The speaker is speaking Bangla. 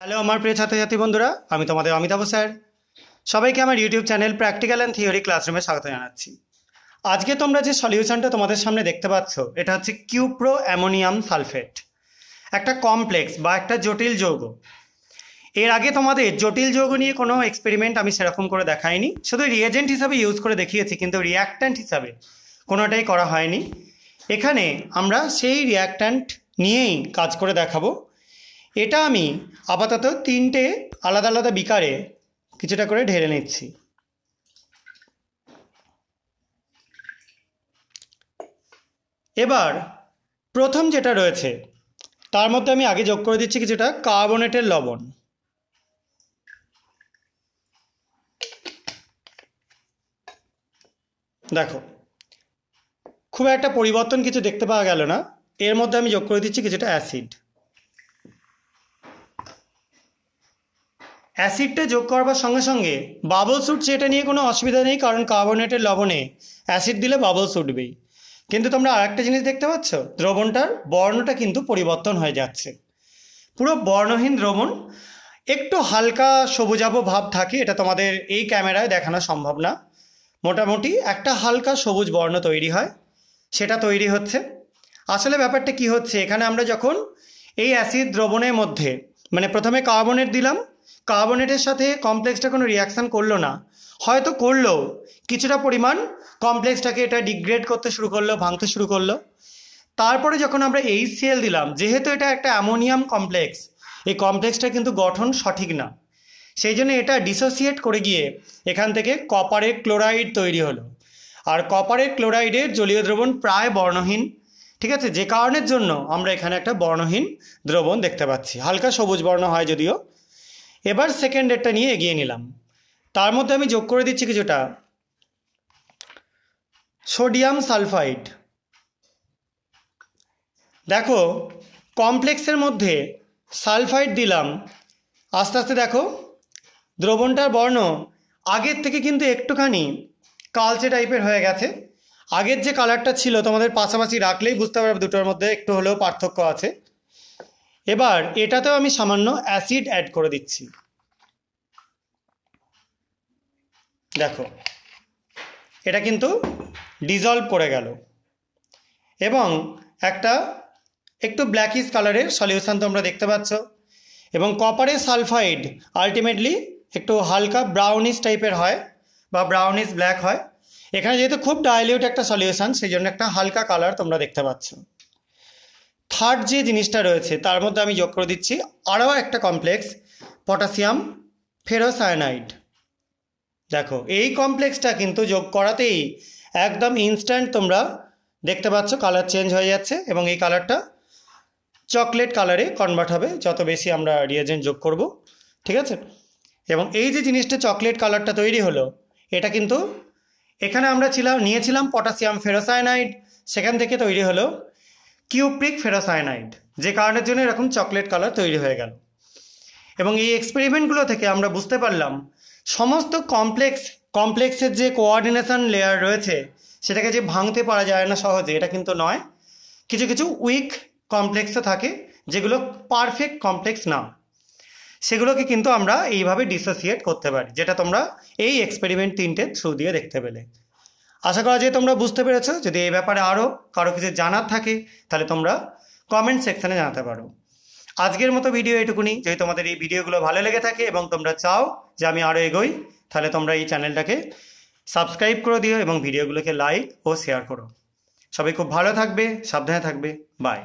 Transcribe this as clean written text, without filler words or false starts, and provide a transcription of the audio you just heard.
হ্যালো আমার প্রিয় ছাত্রছাত্রী বন্ধুরা, আমি তোমাদের অমিতাভ স্যার। সবাইকে আমার YouTube channel practical and theory ক্লাসরুমে স্বাগত জানাচ্ছি। আজকে তোমরা যে সলিউশনটা তোমাদের সামনে দেখতে পাচ্ছ, এটা হচ্ছে কিউপ্রো অ্যামোনিয়াম সালফেট, একটা কমপ্লেক্স বা একটা জটিল যৌগ। এর আগে তোমাদের জটিল যৌগ নিয়ে কোনো এক্সপেরিমেন্ট আমি সেরকম করে দেখাইনি, শুধু রিয়েজেন্ট হিসাবে ইউজ করে দেখিয়েছি, কিন্তু রিয়াক্ট্যান্ট হিসাবে কোনোটাই করা হয়নি। এখানে আমরা সেই রিয়াক্ট্যান্ট নিয়েই কাজ করে দেখাবো। এটা আমি আপাতত 3টে আলাদা আলাদা বিকারে কিছুটা করে ঢেলে নিচ্ছি। এবার প্রথম যেটা রয়েছে তার মধ্যে আমি আগে যোগ করে দিচ্ছি কিছুটা কার্বনেটের লবণ। দেখো, খুব একটা পরিবর্তন কিছু দেখতে পাওয়া গেল না। এর মধ্যে আমি যোগ করে দিচ্ছি কিছুটা অ্যাসিড। অ্যাসিডটা যোগ করবার সঙ্গে সঙ্গে বাবলস উঠছে, এটা নিয়ে কোনো অসুবিধা নেই, কারণ কার্বনেটের লবণে অ্যাসিড দিলে বাবলস উঠবেই। কিন্তু তোমরা আরেকটা জিনিস দেখতে পাচ্ছ, দ্রবণটার বর্ণটা কিন্তু পরিবর্তন হয়ে যাচ্ছে। পুরো বর্ণহীন দ্রবণ, একটু হালকা সবুজাভ ভাব থাকে, এটা তোমাদের এই ক্যামেরায় দেখানো সম্ভব না। মোটামুটি একটা হালকা সবুজ বর্ণ তৈরি হয়, সেটা তৈরি হচ্ছে। আসলে ব্যাপারটা কি হচ্ছে, এখানে আমরা যখন এই অ্যাসিড দ্রবণের মধ্যে মানে প্রথমে কার্বনেট দিলাম, কার্বনেটের সাথে কমপ্লেক্সটা কোনো রিয়াকশান করলো না, হয়তো করলো কিছুটা পরিমাণ, কমপ্লেক্সটাকে এটা ডিগ্রেড করতে শুরু করলো, ভাঙতে শুরু করলো। তারপরে যখন আমরা HCl দিলাম, যেহেতু এটা একটা অ্যামোনিয়াম কমপ্লেক্স, এই কমপ্লেক্সটা কিন্তু গঠন সঠিক না, সেই জন্য এটা ডিসোসিয়েট করে গিয়ে এখান থেকে কপারের ক্লোরাইড তৈরি হলো। আর কপারের ক্লোরাইডের জলীয় দ্রবণ প্রায় বর্ণহীন, ঠিক আছে, যে কারণের জন্য আমরা এখানে একটা বর্ণহীন দ্রবণ দেখতে পাচ্ছি, হালকা সবুজ বর্ণ হয় যদিও। এবার সেকেন্ডেরটা নিয়ে এগিয়ে নিলাম, তার মধ্যে আমি যোগ করে দিচ্ছি কিছুটা সোডিয়াম সালফাইড। দেখো, কমপ্লেক্সের মধ্যে সালফাইড দিলাম, আস্তে আস্তে দেখো দ্রবণটার বর্ণ আগের থেকে কিন্তু একটুখানি কালচে টাইপের হয়ে গেছে। আগের যে কালারটা ছিল তোমাদের পাশাপাশি রাখলেই বুঝতে পারবে দুটোর মধ্যে একটু হলেও পার্থক্য আছে। এবার এটাতেও আমি সামান্য অ্যাসিড অ্যাড করে দিচ্ছি। দেখো, এটা কিন্তু ডিজলভ করে গেল এবং একটা একটু ব্ল্যাকিশ কালারের সলিউশন তোমরা দেখতে পাচ্ছ। এবং কপারের সালফাইড আলটিমেটলি একটু হালকা ব্রাউনিশ টাইপের হয় বা ব্রাউনিশ ব্ল্যাক হয়। এখানে যেহেতু খুব ডাইলিউট একটা সলিউশন, সেই জন্য একটা হালকা কালার তোমরা দেখতে পাচ্ছ। থার্ড যে জিনিসটা রয়েছে তার মধ্যে আমি যোগ করে দিচ্ছি আরও একটা কমপ্লেক্স, পটাশিয়াম ফেরোসায়ানাইড। দেখো, এই কমপ্লেক্সটা কিন্তু যোগ করাতেই একদম ইনস্ট্যান্ট তোমরা দেখতে পাচ্ছ কালার চেঞ্জ হয়ে যাচ্ছে, এবং এই কালারটা চকলেট কালারে কনভার্ট হবে যত বেশি আমরা রিয়েজেন্ট যোগ করব, ঠিক আছে। এবং এই যে জিনিসটা চকলেট কালারটা তৈরি হলো, এটা কিন্তু এখানে আমরা নিয়েছিলাম পটাশিয়াম ফেরোসায়ানাইড, সেখান থেকে তৈরি হলো কিউপ্রিক ফেরোসায়ানাইড, যে কারণের জন্য এরকম চকলেট কালার তৈরি হয়ে গেল। এবং এই এক্সপেরিমেন্টগুলো থেকে আমরা বুঝতে পারলাম সমস্ত কমপ্লেক্সের যে কোঅর্ডিনেশন লেয়ার রয়েছে সেটাকে যে ভাঙতে পারা যায় না সহজে, এটা কিন্তু নয়। কিছু কিছু উইক কমপ্লেক্সও থাকে যেগুলো পারফেক্ট কমপ্লেক্স না, সেগুলোকে কিন্তু আমরা এইভাবে ডিসোসিয়েট করতে পারি, যেটা তোমরা এই এক্সপেরিমেন্ট 3টে থ্রু দিয়ে দেখতে পেলে। আশা করা যায় তোমরা বুঝতে পেরেছো। যদি এই ব্যাপারে আরও কারো কিছু জানার থাকে তাহলে তোমরা কমেন্ট সেকশানে জানাতে পারো। আজকের মতো ভিডিও এটুকুনি। যদি তোমাদের এই ভিডিওগুলো ভালো লেগে থাকে এবং তোমরা চাও যে আমি আরও এগোই, তাহলে তোমরা এই চ্যানেলটাকে সাবস্ক্রাইব করে দিও এবং ভিডিওগুলোকে লাইক ও শেয়ার করো। সবাই খুব ভালো থাকবে, সাবধানে থাকবে, বাই।